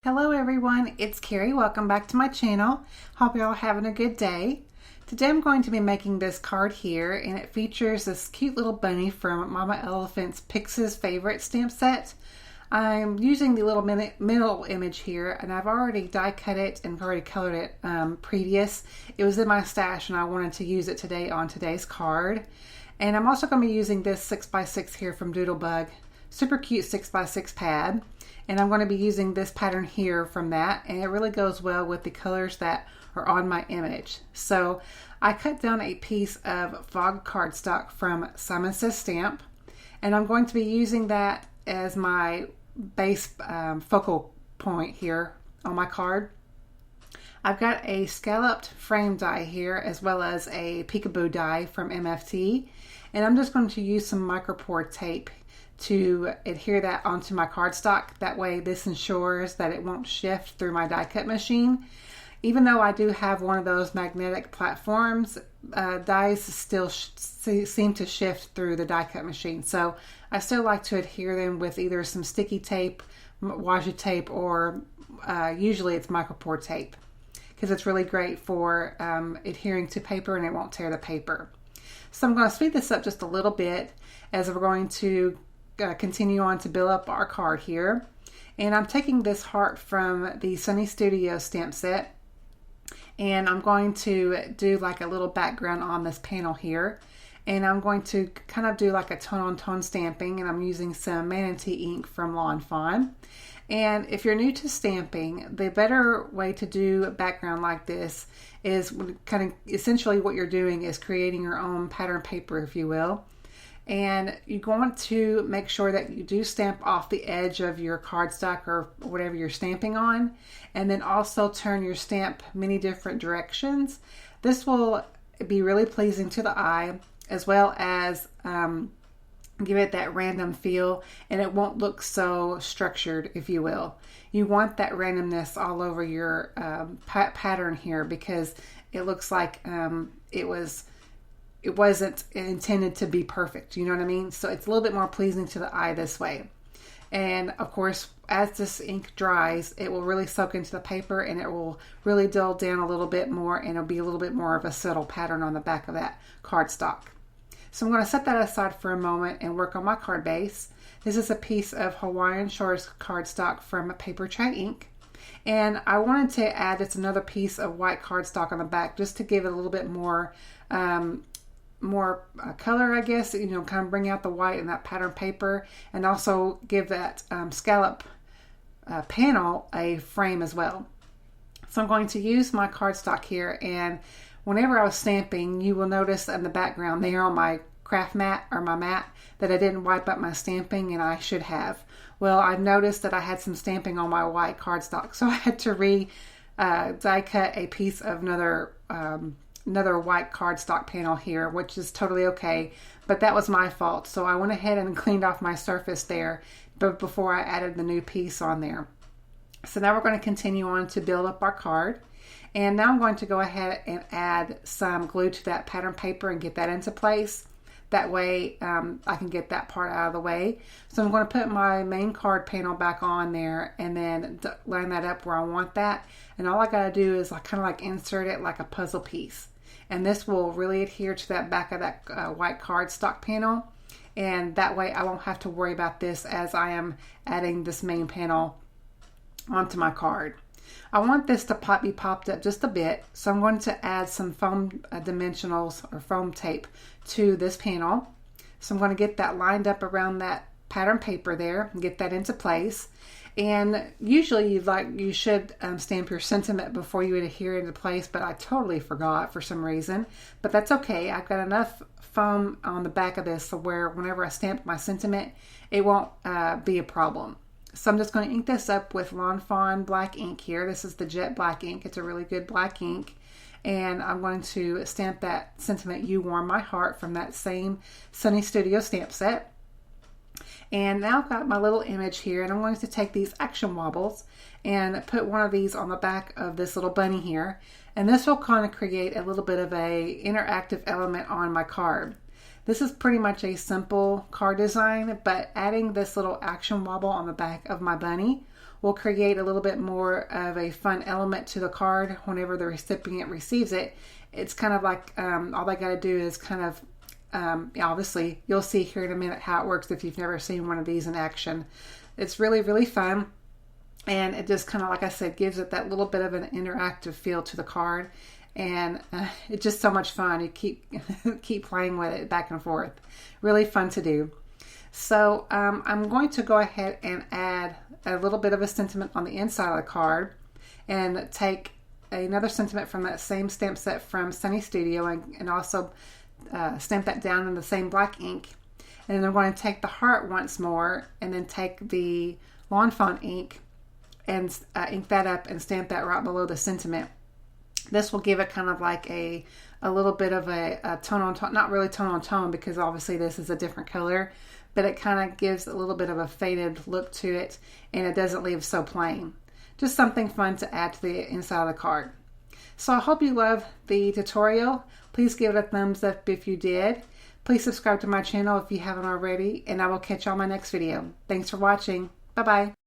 Hello everyone, it's Carrie. Welcome back to my channel. Hope you're all having a good day. Today I'm going to be making this card here, and it features this cute little bunny from Mama Elephant's Pix's Favorite stamp set. I'm using the little middle image here, and I've already die cut it and already colored it previous. It was in my stash and I wanted to use it today on today's card. And I'm also going to be using this 6x6 here from Doodlebug. Super cute 6x6 pad. And I'm going to be using this pattern here from that, and it really goes well with the colors that are on my image. So I cut down a piece of fog cardstock from Simon Says Stamp, and I'm going to be using that as my base focal point here on my card. I've got a scalloped frame die here as well as a peekaboo die from MFT, and I'm just going to use some micropore tape to adhere that onto my cardstock. That way this ensures that it won't shift through my die cut machine. Even though I do have one of those magnetic platforms, dies still seem to shift through the die cut machine. So I still like to adhere them with either some sticky tape, washi tape, or usually it's micropore tape, because it's really great for adhering to paper and it won't tear the paper. So I'm going to speed this up just a little bit as we're going to continue on to build up our card here. And I'm taking this heart from the Sunny Studio stamp set, and I'm going to do like a little background on this panel here, and I'm going to kind of do like a tone on tone stamping, and I'm using some Manatee ink from Lawn Fawn. And if you're new to stamping, the better way to do a background like this is kind of essentially what you're doing is creating your own pattern paper, if you will. And you want to make sure that you do stamp off the edge of your cardstock or whatever you're stamping on, and then also turn your stamp many different directions. This will be really pleasing to the eye, as well as give it that random feel, and it won't look so structured, if you will. You want that randomness all over your pattern here, because it looks like it wasn't intended to be perfect, you know what I mean? So it's a little bit more pleasing to the eye this way. And of course, as this ink dries, it will really soak into the paper, and it will really dull down a little bit more, and it'll be a little bit more of a subtle pattern on the back of that cardstock. So I'm going to set that aside for a moment and work on my card base. This is a piece of Hawaiian Shores cardstock from Paper Tray Ink. And I wanted to add just another piece of white cardstock on the back just to give it a little bit more color, I guess, you know, kind of bring out the white in that pattern paper, and also give that scallop panel a frame as well. So I'm going to use my cardstock here, and whenever I was stamping, you will notice in the background there on my craft mat or my mat that I didn't wipe up my stamping, and I should have. Well, I've noticed that I had some stamping on my white cardstock, so I had to die cut a piece of another white cardstock panel here, which is totally okay, but that was my fault. So I went ahead and cleaned off my surface there before I added the new piece on there. So now we're going to continue on to build up our card, and now I'm going to go ahead and add some glue to that pattern paper and get that into place. That way I can get that part out of the way. So I'm going to put my main card panel back on there, and then line that up where I want that, and all I got to do is kind of like insert it like a puzzle piece. And this will really adhere to that back of that white cardstock panel. And that way I won't have to worry about this as I am adding this main panel onto my card. I want this to be popped up just a bit. So I'm going to add some foam dimensionals or foam tape to this panel. So I'm going to get that lined up around that pattern paper there and get that into place. And usually you should stamp your sentiment before you adhere it into place, but I totally forgot for some reason. But that's okay. I've got enough foam on the back of this so where whenever I stamp my sentiment, it won't be a problem. So I'm just going to ink this up with Lawn Fawn black ink here. This is the jet black ink. It's a really good black ink. And I'm going to stamp that sentiment, "You Warm My Heart," from that same Sunny Studio stamp set. And now I've got my little image here, and I'm going to take these Action Wobbles and put one of these on the back of this little bunny here. And this will kind of create a little bit of a interactive element on my card. This is pretty much a simple card design, but adding this little Action Wobble on the back of my bunny will create a little bit more of a fun element to the card whenever the recipient receives it. It's kind of like all they got to do is kind of, obviously, you'll see here in a minute how it works if you've never seen one of these in action. It's really, really fun. And it just kind of, like I said, gives it that little bit of an interactive feel to the card. And it's just so much fun. You keep playing with it back and forth. Really fun to do. So I'm going to go ahead and add a little bit of a sentiment on the inside of the card and take another sentiment from that same stamp set from Sunny Studio and also stamp that down in the same black ink. And then I'm going to take the heart once more and then take the Lawn Fawn ink and ink that up and stamp that right below the sentiment. This will give it kind of like a little bit of a tone on tone, not really tone on tone because obviously this is a different color, but it kind of gives a little bit of a faded look to it and it doesn't leave so plain. Just something fun to add to the inside of the card. So I hope you love the tutorial. Please give it a thumbs up if you did. Please subscribe to my channel if you haven't already, and I will catch you on my next video. Thanks for watching. Bye-bye.